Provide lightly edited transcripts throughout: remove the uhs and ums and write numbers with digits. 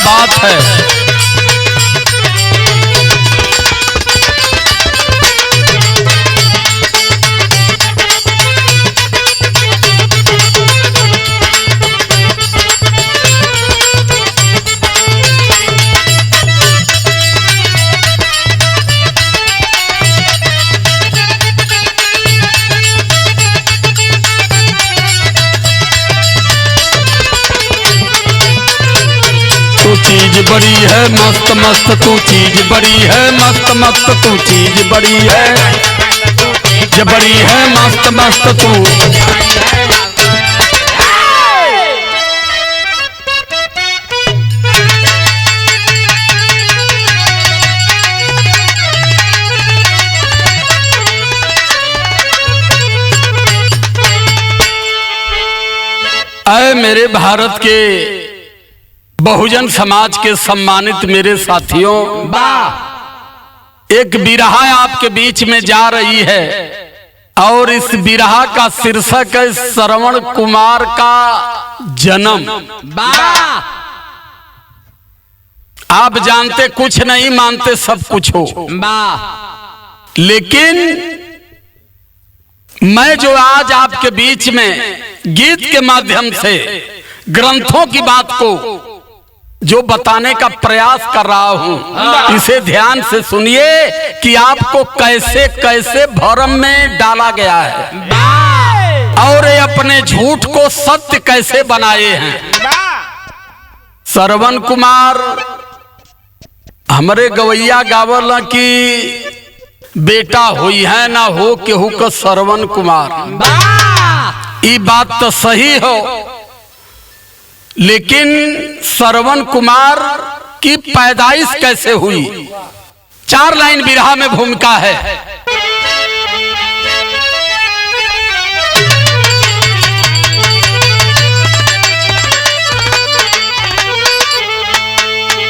बात है। तू चीज बड़ी है मस्त मस्त, तू चीज बड़ी है मस्त मस्त, तू चीज बड़ी है, बड़ी है मस्त मस्त तू। ऐ मेरे भारत के बहुजन समाज के सम्मानित मेरे साथियों, एक बिरहा आपके बीच में जा रही है और इस बिरहा का शीर्षक है श्रवण कुमार का जन्म। आप जानते कुछ नहीं, मानते सब कुछ हो, लेकिन मैं जो आज आपके बीच में गीत के माध्यम से ग्रंथों की बात को जो बताने का प्रयास कर रहा हूं, इसे ध्यान से सुनिए कि आपको कैसे कैसे भ्रम में डाला गया है और ये अपने झूठ को सत्य कैसे बनाए हैं। श्रवण कुमार हमारे गवैया गावल की बेटा हुई है ना हो केहू का श्रवण कुमार, ये बात तो सही हो, लेकिन श्रवण कुमार की पैदाइश कैसे हुई, 4 लाइन बिरहा में भूमिका है।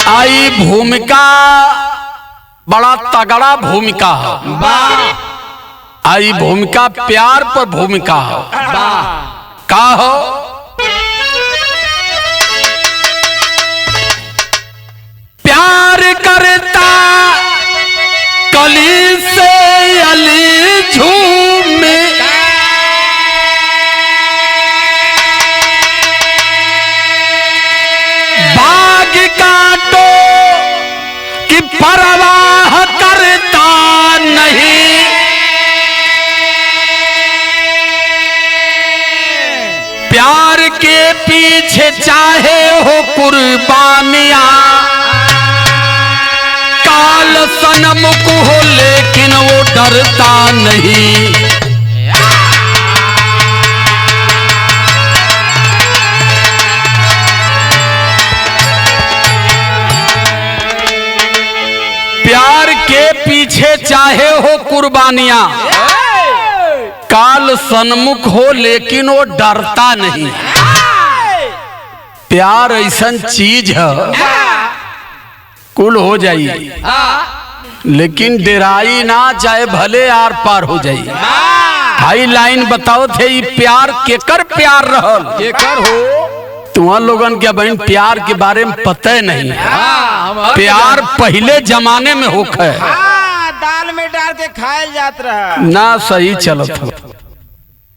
आई भूमिका बड़ा तगड़ा भूमिका है, आई भूमिका प्यार पर भूमिका हो, का हो प्यार करता कली से अली झूमे, बाग काटो कि परवाह करता नहीं, प्यार के पीछे चाहे हो कुर्बानियां, काल सनमुख हो लेकिन वो डरता नहीं। प्यार के पीछे चाहे हो कुर्बानियां, काल सन्मुख हो लेकिन वो डरता नहीं। प्यार ऐसा चीज है कुल हो जाइए, लेकिन डेराई ना चाहे भले आर पार हो जाइए। हाई लाइन बताओ थे ये प्यार केकर प्यार रहल, केकर हो तुम्हार लोगन के बहन प्यार के बारे में पता ही नहीं। प्यार पहले जमाने में होखे, दाल में डाल के खाया जात रहा ना, सही चलत हो।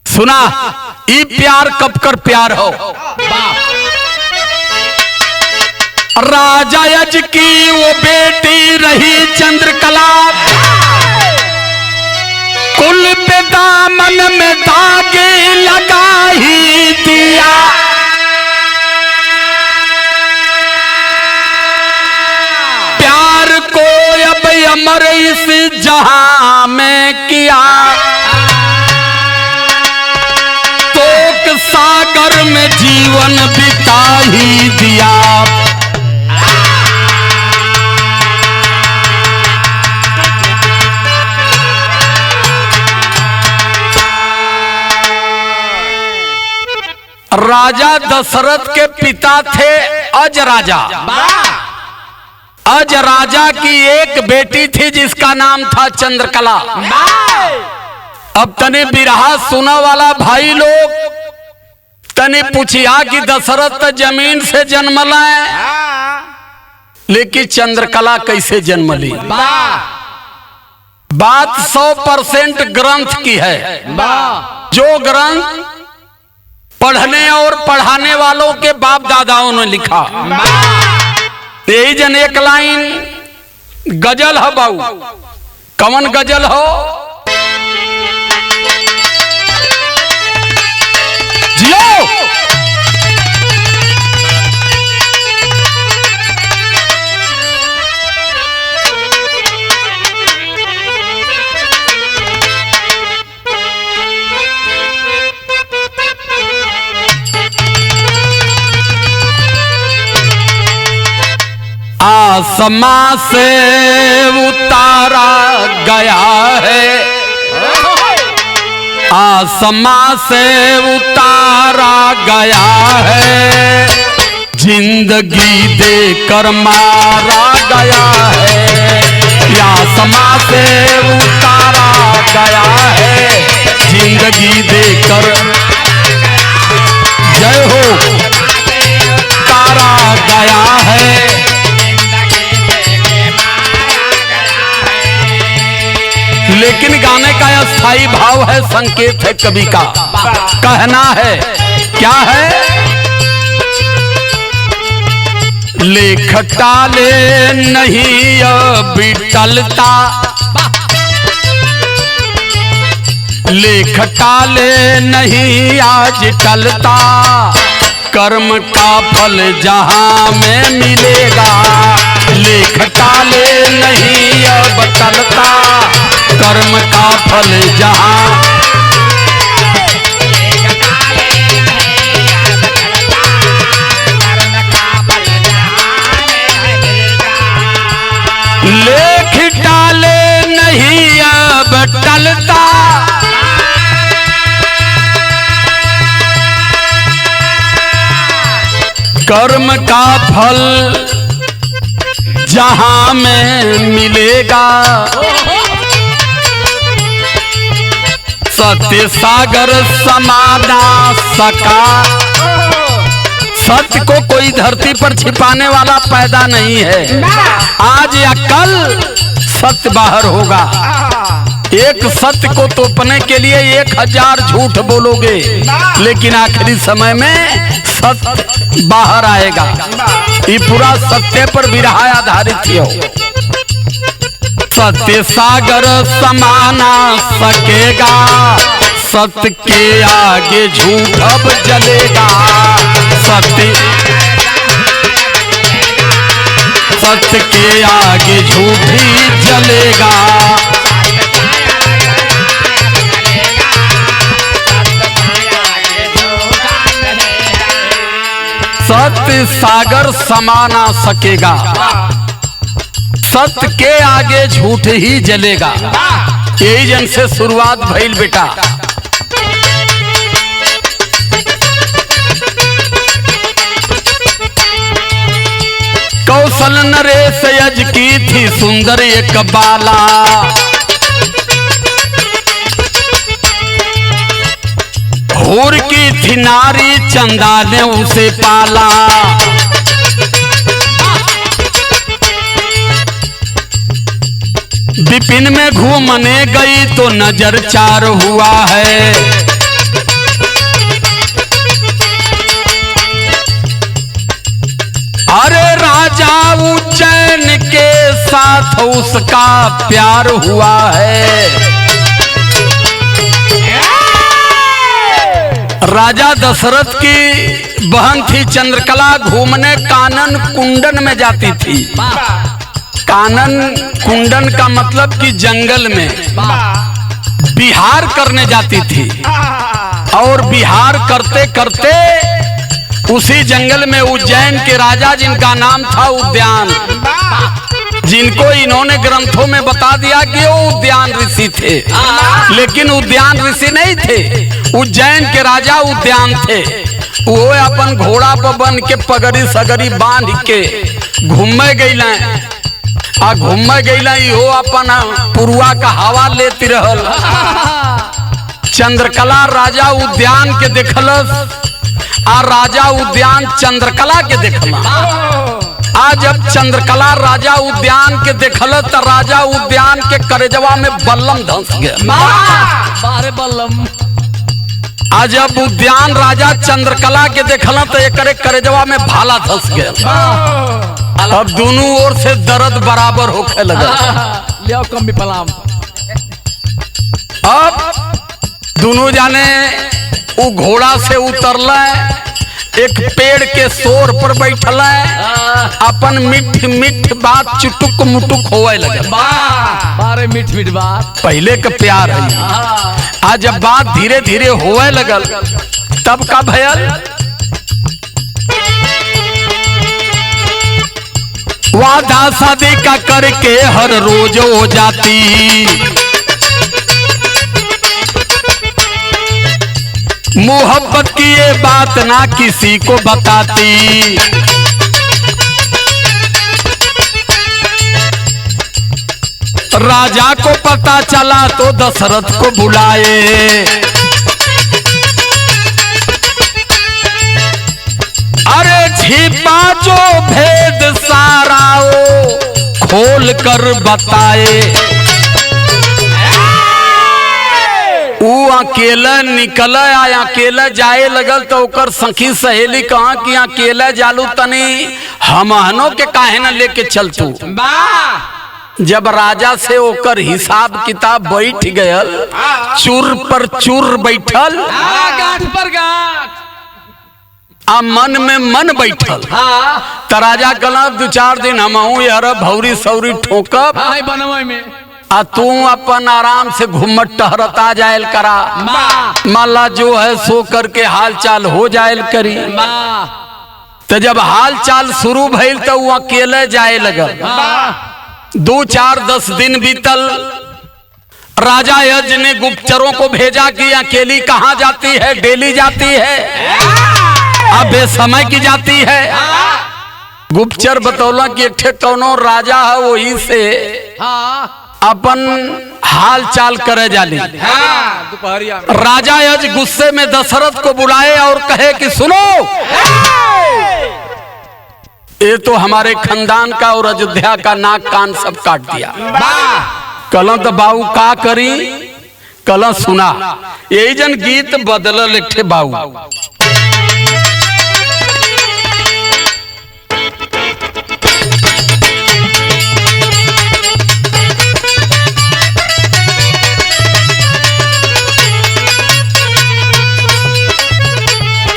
सुना ये प्यार कब कर प्यार हो। राजा यज की वो बेटी रही चंद्रकला, कुल पे दामन में दागे लगा ही दिया, प्यार को अब अमर इस जहां में किया, तो सागर में जीवन बिता ही दिया। राजा दशरथ के पिता थे अज राजा। अज राजा की एक बेटी थी जिसका नाम था चंद्रकला। अब तने बिरहा सुना वाला भाई लोग तने पूछिया कि दशरथ जमीन से जन्मला है लेकिन चंद्रकला कैसे जन्म ली? बात 100% ग्रंथ की है। जो ग्रंथ पढ़ने और पढ़ाने वालों के बाप दादाओं ने लिखा। यही जन एक लाइन गजल है बाऊ। कौन गजल हो? जियो आसमां से उतारा गया है, आसमां से उतारा गया है, जिंदगी देकर मारा गया है। आसमां से उतारा गया है, जिंदगी देकर जय हो उतारा गया है। लेकिन गाने का यह स्थायी भाव है, संकेत है कवि का। कहना है क्या है? लेख टाले नहीं अब टलता, लेख टाले नहीं आज टलता, कर्म का फल जहां में मिलेगा। लेख टाले नहीं अब टलता, कर्म का फल जहां लेख टाले नहीं अब टलता, कर्म का फल जहां में मिलेगा। सत्य सागर समाना सका, सत्य को कोई धरती पर छिपाने वाला पैदा नहीं है। आज या कल सत्य बाहर होगा। एक सत्य को तोपने के लिए 1000 झूठ बोलोगे, लेकिन आखिरी समय में सत्य बाहर आएगा। ये पूरा सत्य पर विरहा आधारित हो। सत्य सागर समाना सकेगा, सत्य के आगे झूठ अब जलेगा। सत्य सत्य के आगे झूठ ही जलेगा। सत्य सागर समा ना सकेगा, सत्य के आगे झूठ ही जलेगा। यही जन से शुरुआत भइल बेटा। कौशल नरेश यज की थी सुंदर एक बाला, हूर की थी नारी चंदा ने उसे पाला। विपिन में घूमने गई तो नजर चार हुआ है। अरे राजा उज्जैन के साथ उसका प्यार हुआ है। राजा दशरथ की बहन थी चंद्रकला, घूमने कानन कुंडन में जाती थी। कानन कुंडन का मतलब कि जंगल में बिहार करने जाती थी। और बिहार करते करते उसी जंगल में उज्जैन के राजा, जिनका नाम था उद्यान, जिनको इन्होंने ग्रंथों में बता दिया कि वो उद्यान ऋषि थे, लेकिन उद्यान ऋषि नहीं थे। उज्जैन के राजा उद्यान थे। वो अपन घोड़ा पर बन के पगड़ी सगड़ी बांध के घूमे गईला, आ घूमे गईला हो अपन पुरुआ का हवा लेती रहल। चंद्रकला राजा उद्यान के देखलस, आ राजा उद्यान चंद्रकला के देखला। आज जब चंद्रकला राजा उद्यान के देखल त राजा उद्यान के करेजवा में बल्लम धंस गया। बारे बल्लम। आज जब उद्यान राजा चंद्रकला के देखल तो एक करेजवा में भाला धंस गया। अब दोनों ओर से दर्द बराबर होखे लगा। लियो कम भी पलाम। अब दोनों जाने वो घोड़ा से उतरल, एक पेड़ के सोर पर बैठल, अपन मिठ मिठ बात चुटुक मुटुक होवे लगे। बारे मिठ मिठ बात पहले का प्यार है। आज जब बात धीरे धीरे होवे लगल तब का भयल, वादा शादी का करके हर रोज हो जाती, मोहब्बत की ये बात ना किसी को बताती, राजा को पता चला तो दशरथ को बुलाए, अरे छिपा जो भेद सारा वो खोल कर बताए। वो अकेला निकल आया, अकेला जाए लगल तो ओकर सखी सहेली कहा कि अकेला जालू तनी हमहनो के काहे न लेके चलतू। जब राजा से ओकर हिसाब किताब बैठ गयल, चुर पर चुर बैठल, गांठ पर गांठ, आ मन में मन बैठल। त राजा कहला 2-4 दिन हमहू यार भौरी सौरी ठोकब, बनवाई में आ तू अपन आराम से घूमत टहरता जायल करा, माला जो है सो करके हाल चाल हो जायल करी। तो जब हाल चाल शुरू भइल तो वो अकेले जाए लगल। 2-4-10 दिन बीतल, राजा यज्ञ ने गुप्तचरों को भेजा कि अकेली कहाँ जाती है, डेली जाती है, अब बेसमय की जाती है। गुप्तचर बतौला कि एक ठे कौनो राजा है, वही से अपन हाल चाल करे जाली। दोपहरिया में राजा यज गुस्से में दशरथ को बुलाए और कहे कि सुनो, ये तो हमारे खानदान का और अयोध्या का नाक कान सब काट दिया। कल तो बाबू का करी, कल सुना, यही जन गीत बदल एक ठे बाबू।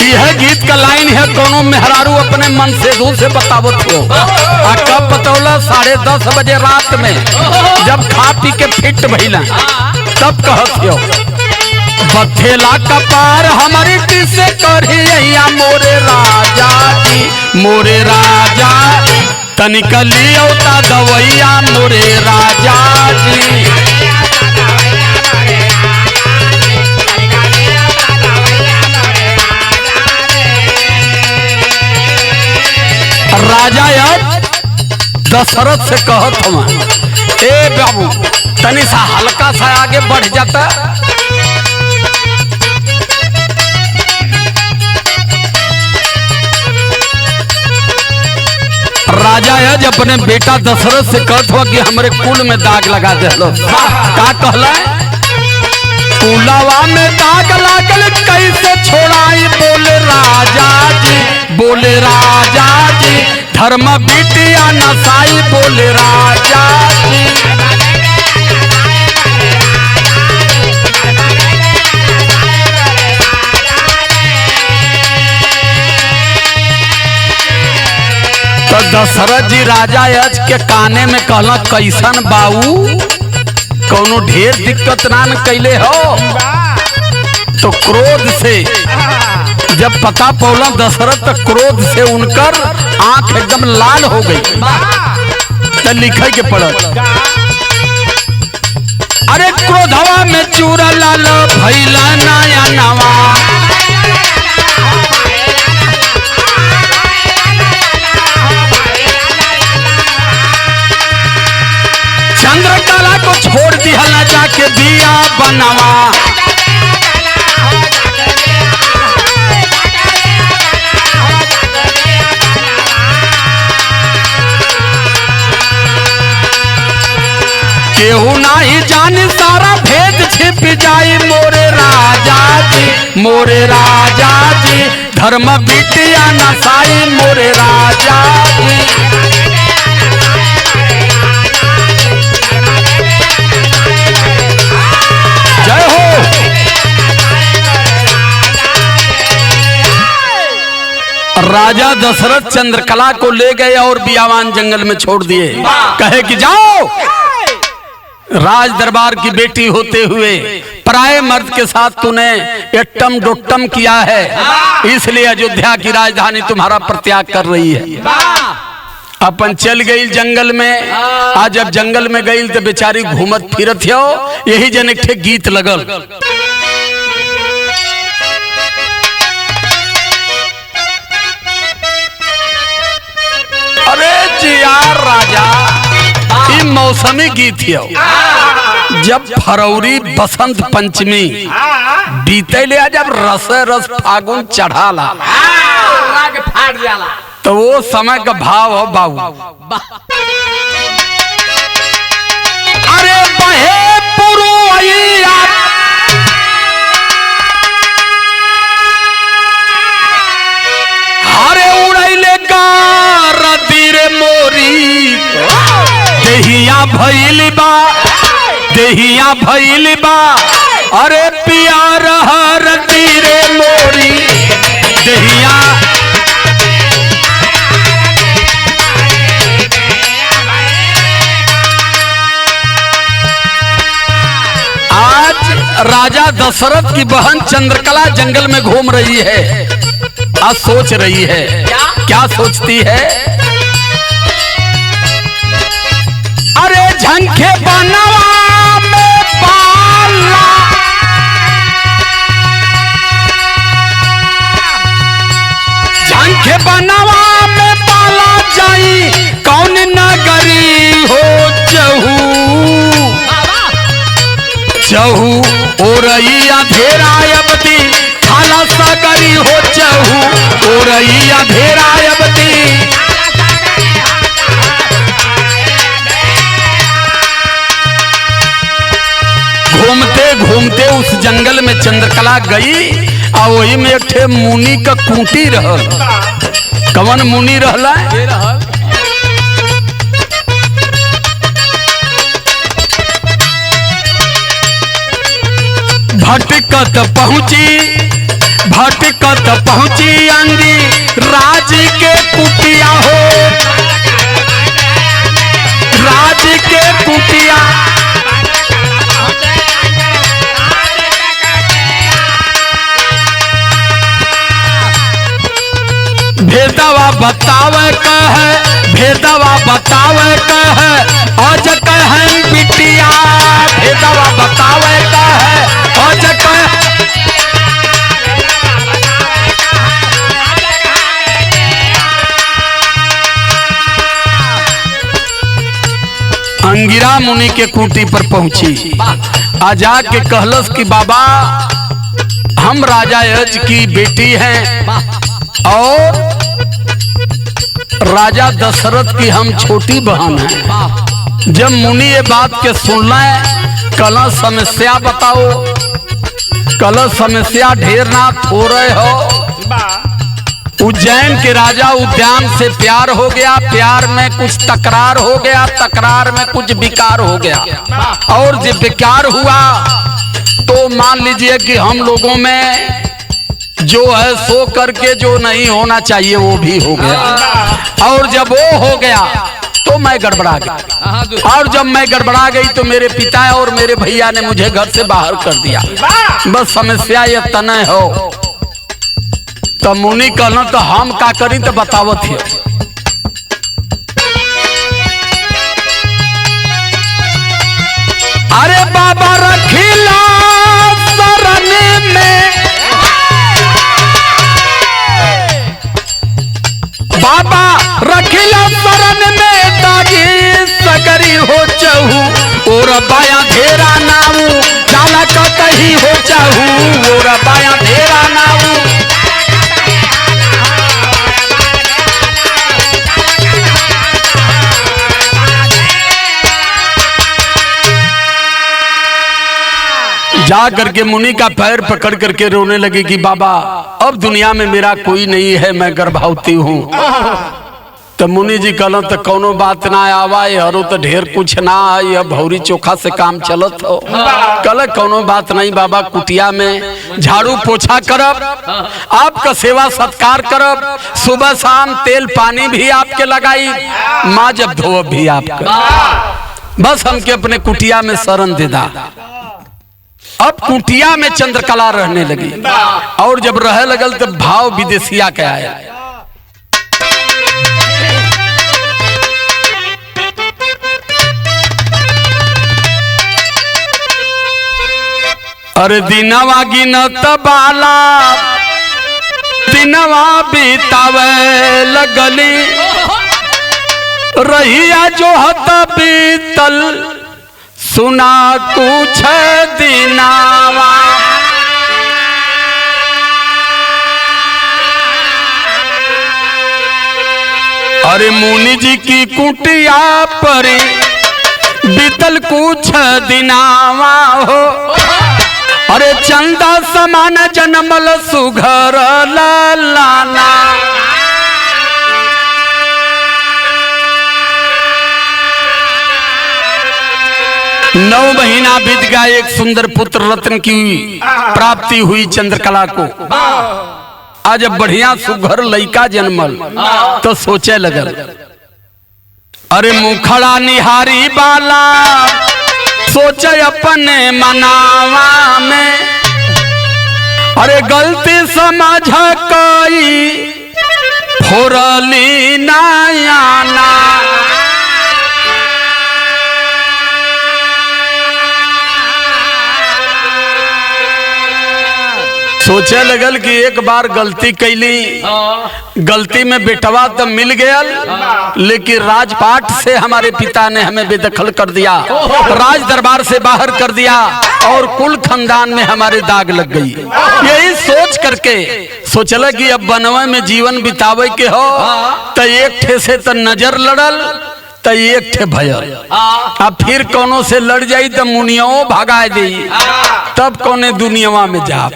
यह गीत का लाइन है, दोनों मेहरारू अपने मन से दूर से बतावत हो। कब बतौला 10:30 बजे रात में जब खा पी के फिट भइला तब कहत हो, बथेला कपार हमारी किसे करिया मोरे राजा जी, मोरे राजा तनिक लियो ता दवैया मोरे राजा जी। राजा यार दशरथ से कहत हम, ए बाबू तनी सा हल्का सा आगे बढ़ जाता। राजा यज अपने बेटा दशरथ से कहत हुआ कि हमारे कुल में दाग लगा दे लो। का कहला, कुलवा में दाग लागल कैसे छोड़ाई, बोले राजा जी, बोले राजा जी, धर्म बिटिया नसाई, बोले राजा जी। तो दशरथ जी राजा यज के काने में कहला, कैसन बाऊ, कौनो ढेर दिक्कत ना न कैले हो। तो क्रोध से जब पता पौला दशरथ, तो क्रोध से उनकर आंख एकदम लाल हो गई। तो लिखे के पड़त, अरे क्रोधवा में चूरा लाल भैला नया नवा, चंद्रकला को छोड़ दिया जाके दिया बनवा, केहू नाही जाने सारा भेद छिप जाई मोरे राजा जी, मोरे राजा जी। धर्म बिटिया नसाई मोरे राजा जी। जय हो। राजा दशरथ चंद्रकला को ले गए और बियावान जंगल में छोड़ दिए। कहे कि जाओ, राज दरबार की बेटी होते हुए पराये मर्द के साथ तूने एट्टम डोट्टम किया है, इसलिए अयोध्या की राजधानी तुम्हारा प्रत्याग कर रही है। अपन चल गई जंगल में। आज जब जंगल में गई तो बेचारी घूमत फिरत हो, यही जन एक ठे गीत लगल। अरे जी यार राजा, ये मौसमी गीत है। जब फरवरी बसंत पंचमी बीते ले, जब रस रस फागुन चढ़ाला फाट जाला, तो वो समय का भाव हो बाबू। अरे बहे पुरुइया, हरे उड़ैले गार दिरे मोरी। देहिया भइल बा, देहिया भइल बा, अरे प्यार हर दिरे मोरी। देहिया राजा दशरथ की बहन चंद्रकला जंगल में घूम रही है। आज सोच रही है, क्या सोचती है? अरे झंखे बनवा में पाला, झंखे बनवा में पाला जाई, कौन नगरी हो चहू चहू। ओरैया धेरायवती खाला सागरी हो चहू। ओरैया धेरायवती। घूमते घूमते उस जंगल में चंद्रकला गई और वही में एक ठे मुनि का खूंटी रहल। कवन मुनि रहला? भटकत पहुंची, भटकत पहुंची अंगी राज के कुटिया हो। राज के कुटिया भेदवा बतावे कह, भेदवा बतावे कह, आज कह बिटिया। भेदवा बतावे कह, आज कह। अंगिरा मुनि के कुटी पर पहुंची। आजा के कहलस कि बाबा, हम राजा यज की बेटी हैं और राजा दशरथ की हम छोटी बहन हैं। जब मुनि ये बात के सुनना है, कल समस्या बताओ। कल समस्या ढेर ना थोड़े हो। उज्जैन के राजा उद्यान से प्यार हो गया, प्यार में कुछ तकरार हो गया, तकरार में कुछ विकार हो गया, और जब विकार हुआ तो मान लीजिए कि हम लोगों में जो है सो करके जो नहीं होना चाहिए वो भी हो गया। और जब वो हो गया तो मैं गड़बड़ा गई, और जब मैं गड़बड़ा गई तो मेरे पिता और मेरे भैया ने मुझे घर से बाहर कर दिया। बस समस्या ये तने हो। तो मुनि कहना तो हम का करी तो बतावत है। अरे बाबा रखिला शरण में, बाबा रखिला शरण में, दागी सगरी हो चहू। और बाया धेरा नाऊ जाला कतही हो चहू। और बाया धेरा नाऊ जा करके मुनि का पैर पकड़ करके रोने लगी कि बाबा अब दुनिया में मेरा कोई नहीं है, मैं गर्भवती हूँ। तो मुनि जी कहलो तो कोनो बात ना आवा, हरो तो ढेर कुछ ना आई, भौरी चोखा से काम चलत हो। कल कोनो बात नहीं बाबा, कुटिया में झाड़ू पोछा करब, आपका सेवा सत्कार करब, सुबह शाम तेल पानी भी आपके लगाई, माँ जब धोब भी आपका, बस हमके अपने कुटिया में शरण दे दा। अब कुटिया में चंद्रकला रहने लगी और जब रह लगल तो भाव विदेशिया के आया। अरे दिनवा गिनत बाला दिनवा बीतावे लगली, रहिया जो हत बीतल सुना कुछ दिनावा। अरे मुनि जी की कुटिया पर बीतल कुछ दिनावा हो, अरे चंदा समान जनमल सुघर लाना। नौ महीना बीत गया, एक सुंदर पुत्र रत्न की प्राप्ति हुई चंद्रकला को। आज जब बढ़िया सुघर लइका जन्मल तो सोचे लगल, अरे मुखड़ा निहारी बाला सोचे अपने मनावा में, अरे गलती समझ कोई फोरली नयाना। सोचे लगल कि एक बार गलती कैली, गलती में बेटवा तो मिल गया, लेकिन राजपाट से हमारे पिता ने हमें बेदखल कर दिया, राज दरबार से बाहर कर दिया और कुल खानदान में हमारे दाग लग गई। यही सोच करके सोचला कि अब बनवा में जीवन बितावे के हो, तो एक ठे से तो नजर लड़ल, तो एक ठे भयल, अब फिर कोनो से लड़ जाई तो मुनियों भगा दी, तब कोने दुनियावा में जा।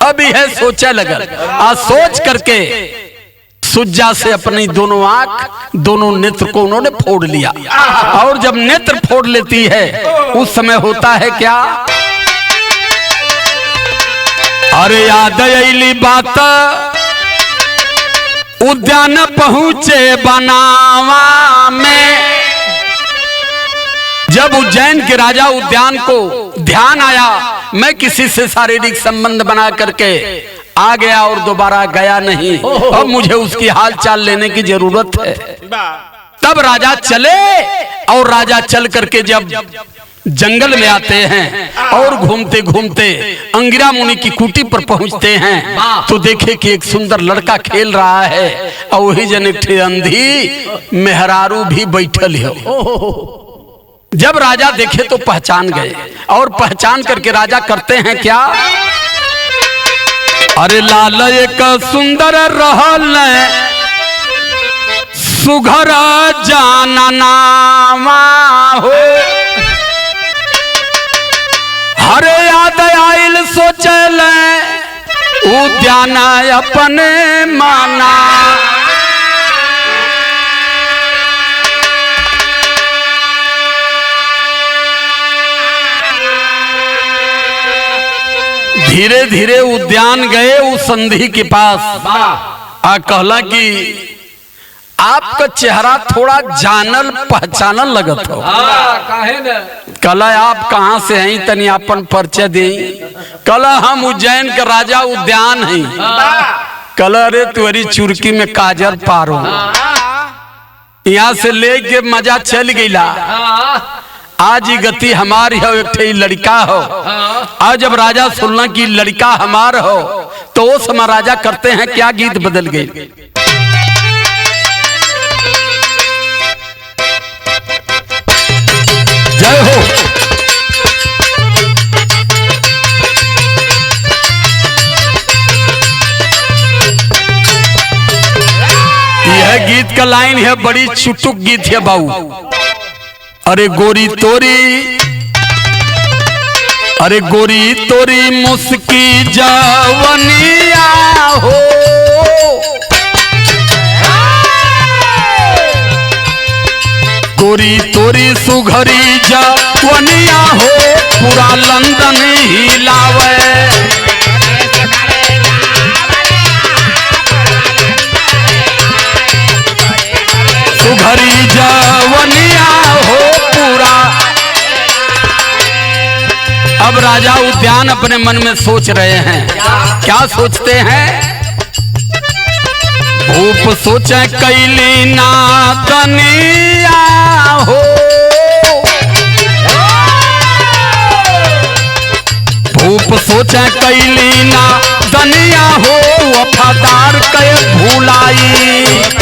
अब यह सोचा लगल, आज सोच करके सुज्जा से अपनी दोनों आंख दोनों नेत्र को उन्होंने फोड़ लिया। और जब नेत्र फोड़ लेती है उस समय होता है क्या, अरे याद आईली बात उद्यान पहुंचे बनावा में। जब उज्जैन के राजा उद्यान को ध्यान आया मैं किसी से शारीरिक संबंध बना करके आ गया और दोबारा गया नहीं, अब मुझे उसकी हाल चाल लेने की जरूरत है। तब राजा चले और राजा चल करके जब जंगल में आते हैं और घूमते घूमते अंगिरा मुनि की कुटी पर पहुंचते हैं तो देखे कि एक सुंदर लड़का खेल रहा है और वही जन एक अंधी मेहरारू भी बैठल हो। जब राजा देखे तो पहचान गए और पहचान करके राजा करते हैं क्या, अरे लाल एक सुंदर रहल सुघर जाननावा हो, हरे याद आइल सोचल उद्यान अपने माना। धीरे धीरे उद्यान गए उस संधि के पास, आ कहला कि आपका चेहरा थोड़ा जानल पहचानल लगत हो। कहला आप कहाँ से हैं, तनी अपन परिचय दी। कहला हम उज्जैन के राजा उद्यान हैं। कहला अरे तुम्हारी चुरकी में काजल पारो, यहाँ से लेके मजा चल गईला, आज ही गति हमारी हो, एक ठे लड़का हो। आज जब राजा सुनना कि लड़का हमार हो तो वो समय राजा करते हैं क्या, गीत बदल गए। जय हो। यह गीत का लाइन है, बड़ी चुटुक गीत है बाबू। अरे गोरी तोरी अरे गोरी तोरी मुस्की जवनिया हो, गोरी तोरी सुघरी जवनिया हो, पूरा लंदन हिलावे। सुघरी जवनिया हो पूरा। अब राजा उद्यान अपने मन में सोच रहे हैं, क्या सोचते हैं? भूप सोचे कैली ना तनिया हो, भूप सोचे कैली ना तनिया हो, वफादार के भूलाई।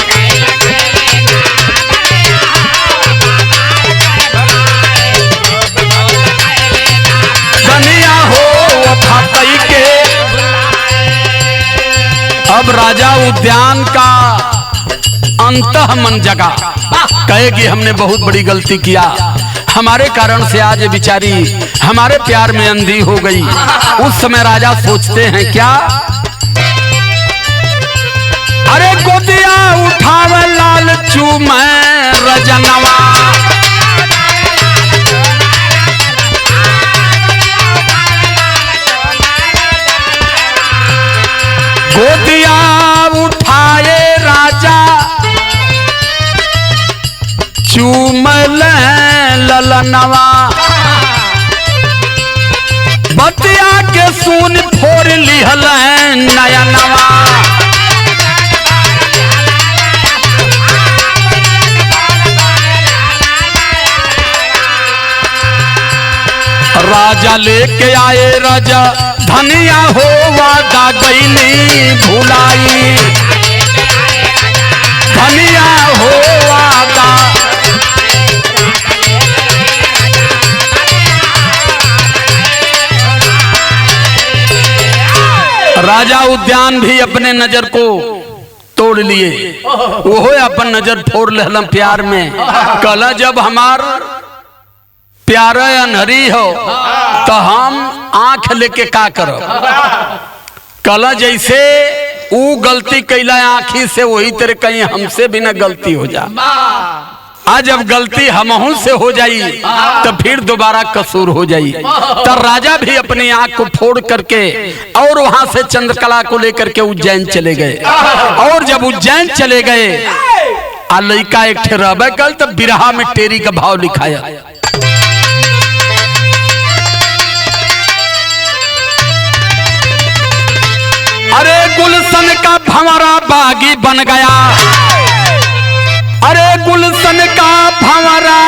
के अब राजा उद्यान का अंतः मन जगा, कहे कि हमने बहुत बड़ी गलती किया, हमारे कारण से आज बिचारी हमारे प्यार में अंधी हो गई। उस समय राजा सोचते हैं क्या? अरे गोदिया उठावे लाल चूमे रजनवा, गोदिया उठाए राजा चूमल ललनवा, बतिया के सुन फोड़ लिहल नयनवा। राजा लेके आए राजा धनिया हो, वादा गईली भुलाई। धनिया हो वादा, राजा उद्यान भी अपने नजर को तोड़ लिए, वो अपन नजर फोड़ लेना प्यार में। कल जब हमार प्यारा अनहरी हो तो हम आंख लेके का करो? कल जैसे वो गलती कैला आंखी से, वही तरह कहीं हमसे भी ना गलती हो जा। आज जब गलती हमहू से हो जाई तो फिर दोबारा कसूर हो जाई। तो राजा भी अपनी आंख को फोड़ करके और वहां से चंद्रकला को लेकर के उज्जैन चले गए। और जब उज्जैन चले गए आ लड़का एक ठहराबे कल, तब बिरहा में टेरी का भाव लिखाया। अरे गुलशन का भंवरा बागी बन गया, अरे गुलशन का भंवरा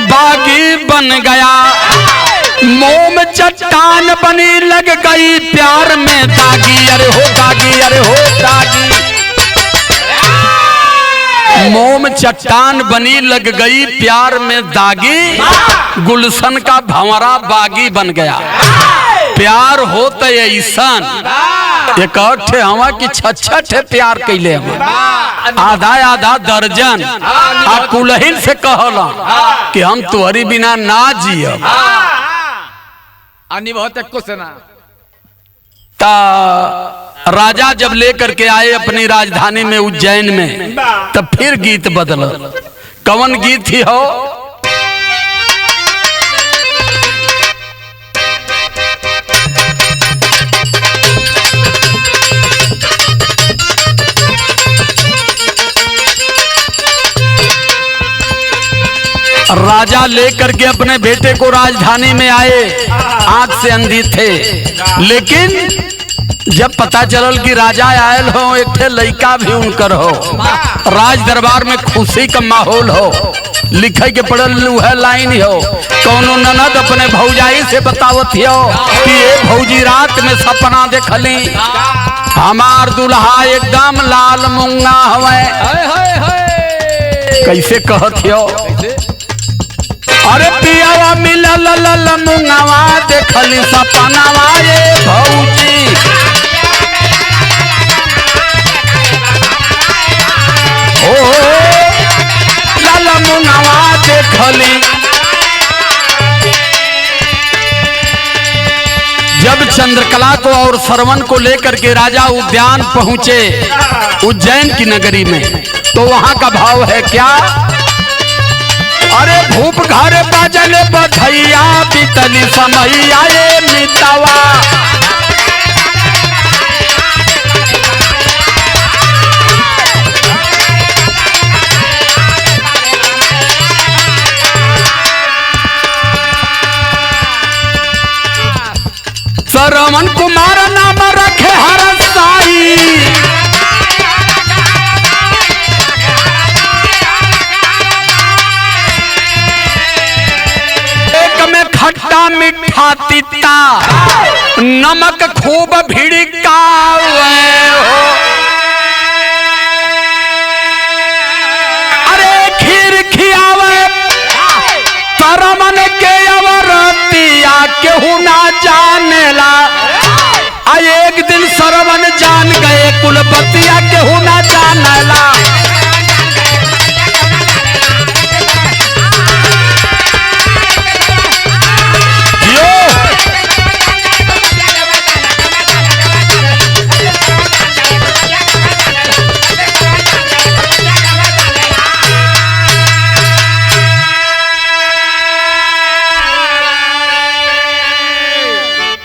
बागी बन गया, मोम चट्टान बनी लग गई प्यार में दागी। अरे हो दागी, अरे हो दागी, मोम चट्टान बनी लग गई प्यार में दागी, गुलशन का भंवरा बागी बन गया। प्यार होता ऐसन एक हवा की छठ प्यार कैले हम, आधा आधा दर्जन आ कुलहिन से कहला कि हम तुम्हारी बिना ना जियब। ता राजा जब लेकर के आए अपनी राजधानी में उज्जैन में, तब फिर गीत बदल। कौन गीत ही हो? राजा लेकर के अपने बेटे को राजधानी में आए, आंख से अंधी थे, लेकिन जब पता चलल कि राजा आयल हो, एक ठे लड़का भी उनकर हो, राज दरबार में खुशी का माहौल हो, लिखे के पड़ल वह लाइन हो। कौनो ननद अपने भौजाई से बतावत हो कि ये भौजी रात में सपना देखली, हमार दुल्हा एकदम लाल मुंगा हवे। कैसे कहत हो? अरे पियावा मिलल लल मुंगावा देखली सपनावा ये भौजी, ओ लल मुंगावा देखली। चंद्रकला को और श्रवण को लेकर के राजा उद्यान पहुंचे उज्जैन की नगरी में। तो वहां का भाव है क्या? अरे भूप घर बाजल बधैया बीतली समैया ये मितवा। श्रवण कुमार नाम रखे हर साई। एक में खट्टा मीठा तीता नमक खूब भिड़कावे हो। अरे खीर खियावे श्रवण के अवरतिया केहू ना जानेला। एक दिन श्रवण जान गए कुलपतिया केहू ना जानेला।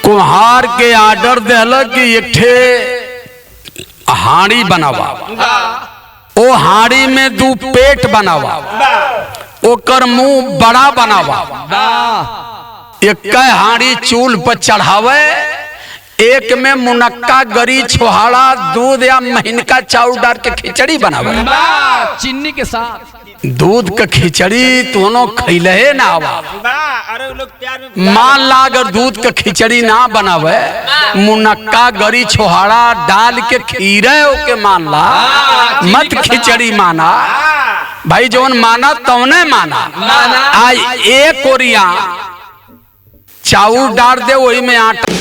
कुम्हार के आर्डर दिल कि एक ठे हाड़ी बनावा। ओ हाड़ी में 2 पेट बनावा। ओकर मुंह बड़ा बनावा। एक हाड़ी चूल पर चढ़ावे। एक में मुनक्का गरी छोहाड़ा दूध या महीनका चाउर डाल के खिचड़ी बनावे चीनी के साथ। दूध का खिचड़ी दोनों खैले ना आवा। मान ला अगर दूध का खिचड़ी ना बनावे मुनक्का गरी छोहाड़ा डाल के खीरे ओके मान ला, मत खिचड़ी माना भाई। जोन माना तवने माना। आई एक कोरिया चाउर डाल दे वही में आटा।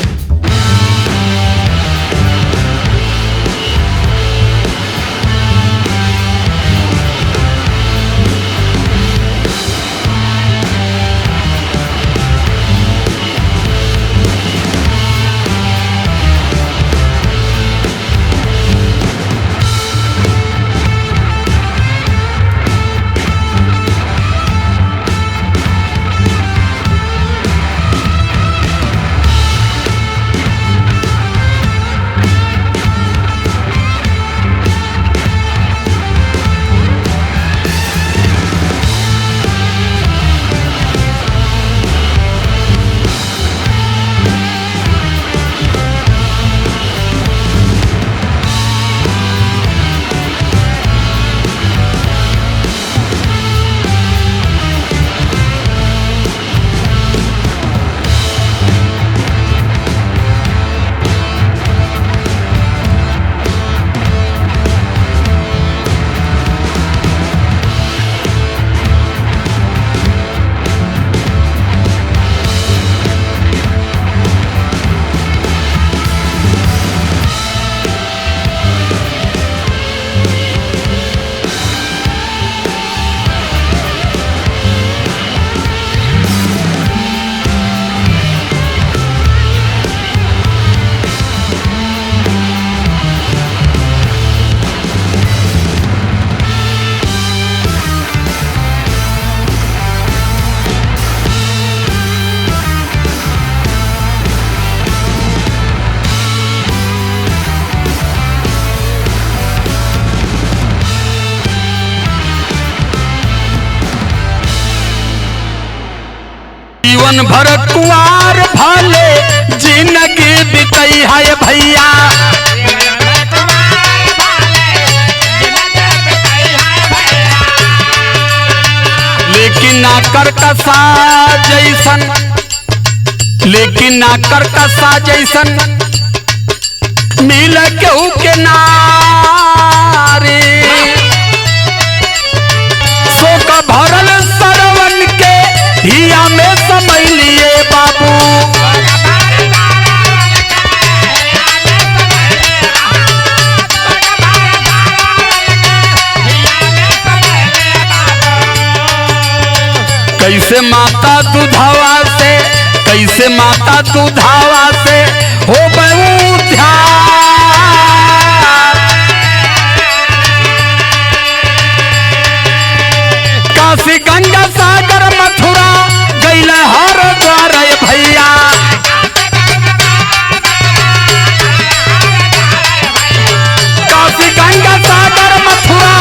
जीवन भर कुआर भाले जिंदगी बिताई है भैया। लेकिन नाकर कसा जैसन, लेकिन नाकर कसा जैसन मिल केहू के नारे। शोक भरल सरवन के हिया में समय लिए बाबू। कैसे माता दुधावा से कैसे माता दुधावा से हो बहु ध्यान। काशी गंगा सागर मथुरा गैल हरिद्वार भैया। काशी गंगा सागर मथुरा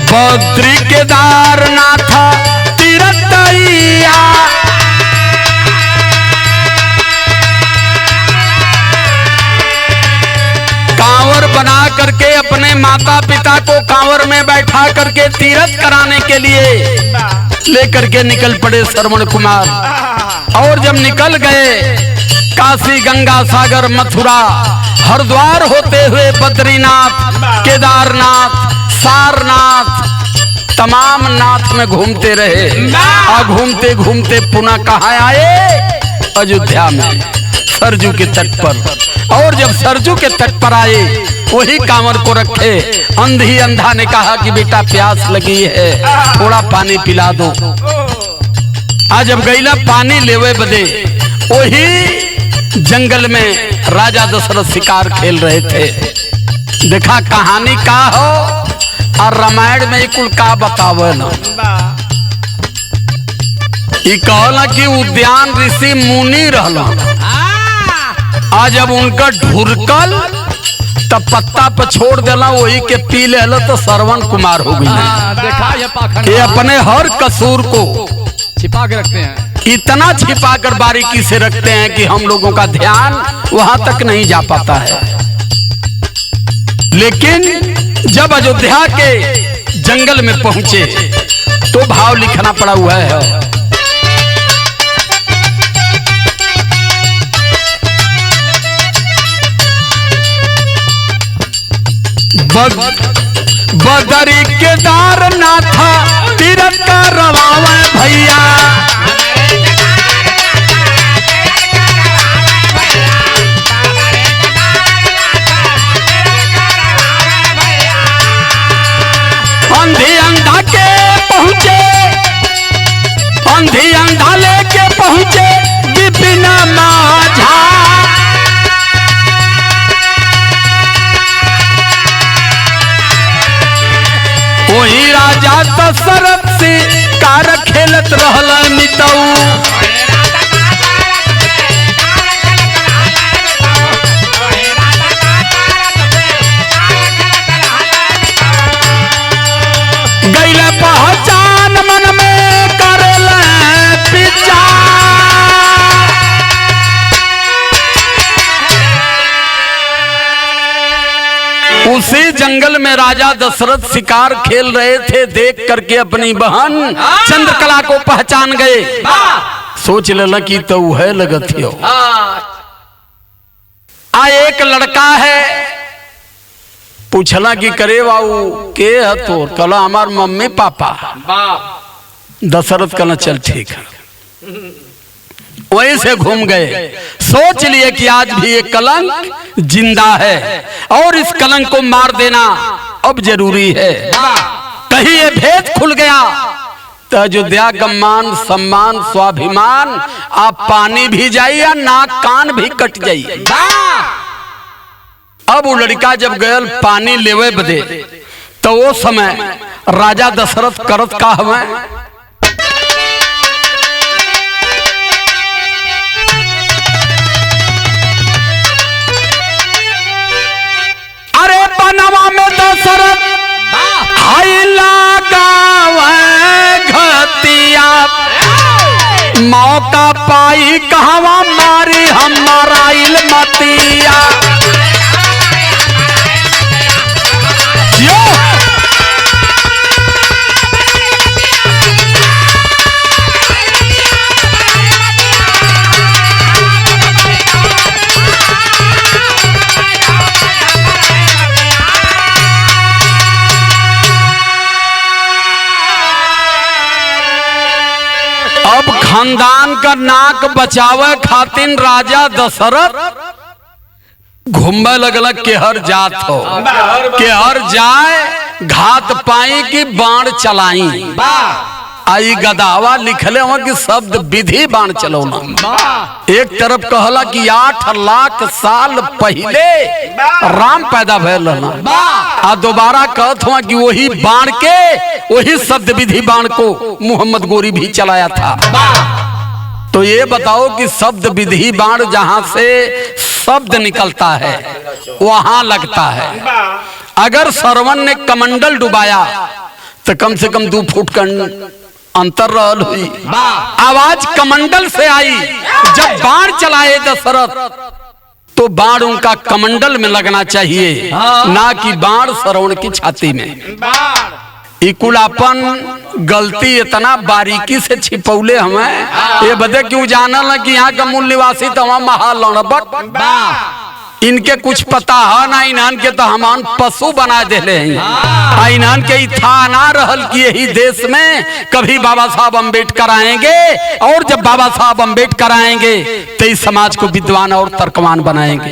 बद्री केदारनाथ तीर्थैया। कांवर बना करके अपने माता पिता को कांवर में बैठा करके तीर्थ कराने के लिए लेकर के निकल पड़े श्रवण कुमार। और जब निकल गए काशी गंगा सागर मथुरा हरिद्वार होते हुए बद्रीनाथ केदारनाथ सारनाथ तमाम नाथ में घूमते रहे। और घूमते घूमते पुनः कहाँ आए? अयोध्या में सरजू के तट पर। और जब सरजू के तट पर आए वही कांवर को रखे। अंधी अंधा ने कहा कि बेटा प्यास लगी है थोड़ा पानी पिला दो। आज जब गईला पानी लेवे बदे वही जंगल में राजा दशरथ शिकार खेल रहे थे। देखा कहानी का हो और रामायण में कुल का बतावे ना। कहला कि उद्यान ऋषि मुनि रहला। आज जब उनका ढुरकल तब पत्ता पर छोड़ देला वही के पी लेला तो श्रवण कुमार हो गई। देखा ये अपने हर कसूर को छिपा के रखते हैं। इतना छिपा कर बारीकी से रखते हैं कि हम लोगों का ध्यान वहां तक नहीं जा पाता है। लेकिन जब अयोध्या के जंगल में पहुंचे तो भाव लिखना पड़ा हुआ है। बदरी केदारनाथ तीरथ का रवावा भैया। अंधी अंधा के पहुंचे अंधी अंधा लेके पहुंचे विपिन माझा। वही राजा दशरथ से कार खेलत रहल मितऊ। गैल पहचान मन में करल विचार। उसी जंगल में राजा दशरथ शिकार खेल रहे थे। देख करके अपनी बहन चंद्रकला को पहचान गए। सोच लेला कि तो है लगत हो। एक लड़का है पूछला कि करे बाबू के है तो कला हमार मम्मी पापा। दशरथ कहना चल ठीक है। वहीं से घूम गए। सोच लिए कि आज भी ये कलंक जिंदा है और इस कलंक को मार देना अब जरूरी है। कहीं ये भेद खुल गया तो अयोध्या का मान सम्मान स्वाभिमान आप पानी भी जाई या नाक कान भी कट जाई। अब वो लड़का जब गयल पानी लेवे बदे तो वो समय राजा दशरथ करत का हमें बनवा में दशरथ घतिया मौका पाई कहवा मारी हमारा इल्मतिया। अब खानदान का नाक बचावे खातिर राजा दशरथ घूमे लगल केहर जात हो। केहर जाए घात पाई कि बाण चलाई। आई गदावा लिखले हुआ कि शब्द विधि बाण चलौना। एक तरफ कहला कि 8 लाख साल पहले राम पैदा भयल रहना, आ दोबारा कहत हुआ कि वही बाण के, वही शब्द विधि बाण को मोहम्मद गोरी भी चलाया था। तो ये बताओ कि शब्द विधि बाण जहां से शब्द निकलता है वहां लगता है। अगर सरवन ने कमंडल डुबाया तो कम से कम 2 फुट का अंतर रहल हुई। आवाज कमंडल से आई। जब बाण चलाए दशरथ तो बाण उनका कमंडल में लगना चाहिए, ना कि बाण सरवण की छाती में। इकुलापन गलती इतना बारीकी से छिपौले हमें ये बदे क्यों जानल कि यहाँ का मूल निवासी तो हम महालौड़बट इनके कुछ पता है ना। इन्हान के तो हमान पशु बना देले हैं। इन्हान के था ना रहल कि यही देश में कभी बाबा साहब अम्बेडकर आएंगे, और जब बाबा साहब अम्बेडकर आएंगे तो इस समाज को विद्वान और तर्कमान बनाएंगे।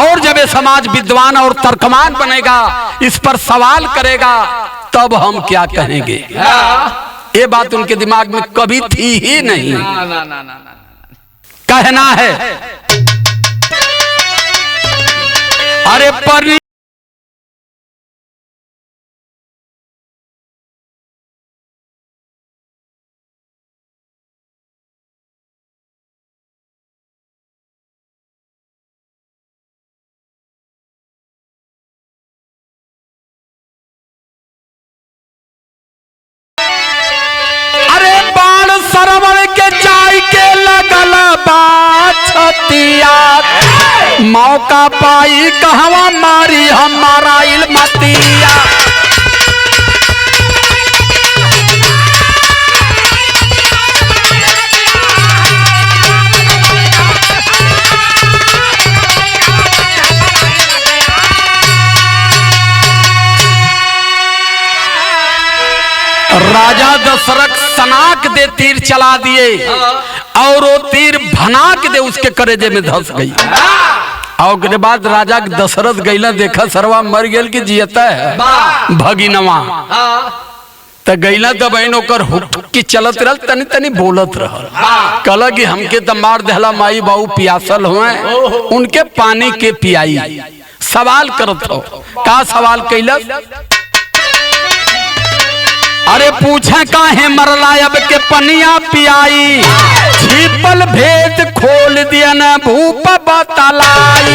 और जब ये समाज विद्वान और तर्कमान बनेगा, इस पर सवाल करेगा, तब हम क्या कहेंगे। ये बात उनके दिमाग में कभी थी ही नहीं। कहना है अरे पर सरवण के जाय के लगल बाछतिया, मौका पाई कहवा मारी हमारा इल्मतिया। राजा दशरथ सनाक दे तीर चला दिए, और वो तीर भनाक दे उसके करेजे में धस गई। और के बाद राजा दशरथ गईला, देखा सरवा मर गेल कि जियता है भगिनवा। तो गईला तो बहन ओकर हुक्की चलत रहल, तनी तनी बोलत रहल। कहला कि हमके तो मार देहला, माई बाबू पियासल हुए, उनके पानी के पियाई। सवाल करत हो, का सवाल कैला? अरे पूछे काहे मरला अब के पनिया पियाई, छिपल भेद खोल दिया न भूप बतलाई।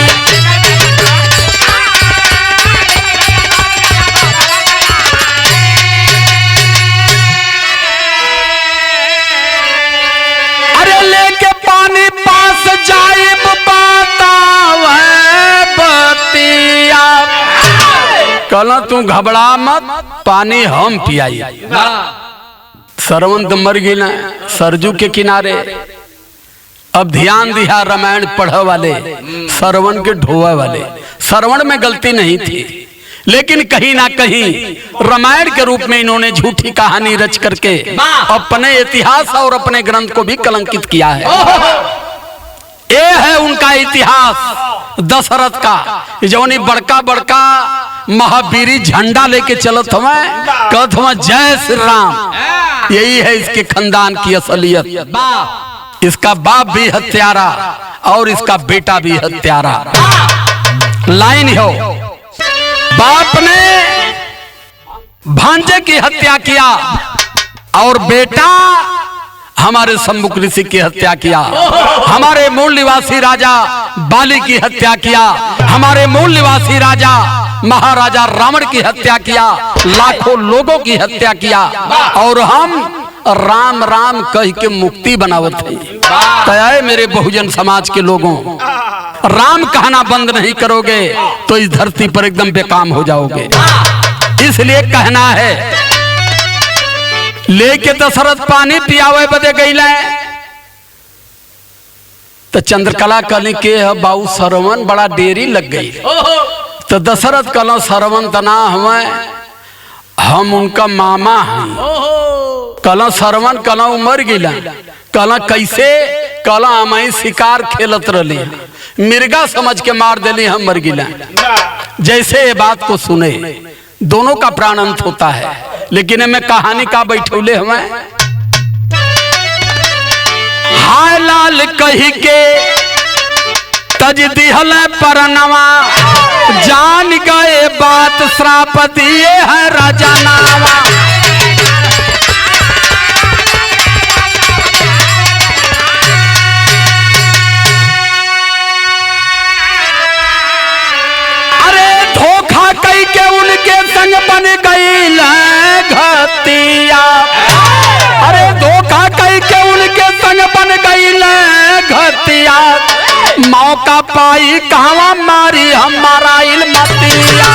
अरे लेके पानी पास जाए बतावे बतिया। कहला तू घबरा मत, पानी हम पियाई। सरवन तो मर गई ना सरजू के किनारे। अब ध्यान दिया रामायण पढ़े वाले, सरवन के ढोए वाले। सरवण में गलती नहीं थी, लेकिन कहीं ना कहीं रामायण के रूप में इन्होंने झूठी कहानी रच करके अपने इतिहास और अपने ग्रंथ को भी कलंकित किया है। ये है उनका इतिहास दशरथ का। जौनी बड़का बड़का महावीरी झंडा लेके चलत हमें, कहत हमें जय श्री राम। यही है इसके खानदान की असलियत। इसका बाप भी हत्यारा और इसका बेटा भी हत्यारा। लाइन हो, बाप ने भांजे की हत्या किया और बेटा हमारे सम्मुख ऋषि की हत्या किया। हमारे मूल निवासी राजा बाली की हत्या किया। हमारे मूल निवासी राजा महाराजा रावण की हत्या किया। लाखों लोगों की हत्या किया, और हम राम राम कह के मुक्ति बनावत है। तय मेरे बहुजन समाज के लोगों, राम कहना बंद नहीं करोगे तो इस धरती पर एकदम बेकाम हो जाओगे। इसलिए कहना है, लेके दशरथ पानी पियावे बदे गईला तो चंद्रकला कहने के बाबू सरवन बड़ा देरी लग गई। तो दशरथ कहला सरवन तना हमें, हम उनका मामा हैं। कहला सरवन, कहला उमर गिला। कहला कैसे? कहला हमें शिकार खेलत रही, मिर्गा समझ के मार देली, हम मर गिला। जैसे ये बात को सुने दोनों का प्राण अंत होता है, लेकिन मैं कहानी का बैठौले हमें हाय लाल कही के तज दिहल परनवा, जान गए बात श्राप दिए है राजा नावा। अरे धोखा कई के उनके संग बन गई घतिया, अरे धोखा कई के उनके संग बन गई घतिया, मौका पाई कहवा मारी हमारा इल्मतिया।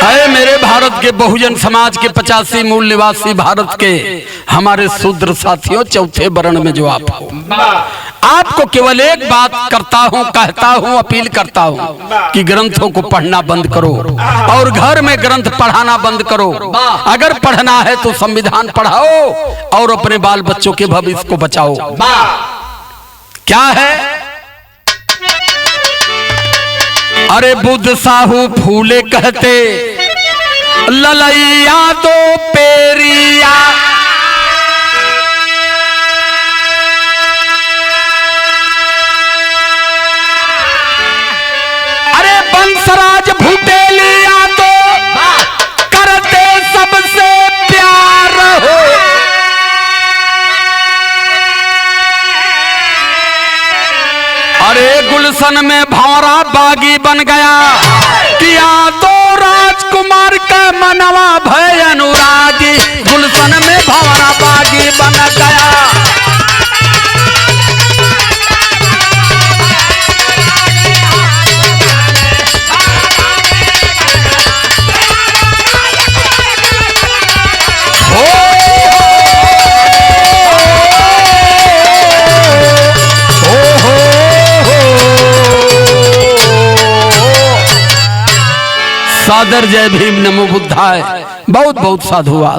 अरे मेरे भारत के बहुजन समाज के 85 मूल निवासी भारत के हमारे शूद्र साथियों, चौथे वर्ण में जो आप हो, आपको केवल एक बात करता हूं, कहता हूं, अपील करता हूं कि ग्रंथों को पढ़ना बंद करो और घर में ग्रंथ पढ़ाना बंद करो। अगर पढ़ना है तो संविधान पढ़ाओ और अपने बाल बच्चों के भविष्य को बचाओ। क्या है? अरे बुद्ध साहू फूले कहते ललैया दो पेरिया, अरे बंसराज भुटेलिया तो करते सबसे प्यार हो। अरे गुलशन में भंवरा बागी बन गया, किया तो राजकुमार का मनवा भय अनुरागी, गुलशन में भंवरा बागी बन गया। सादर जय भीम नमो बुद्धाय। बहुत बहुत साधुवाद।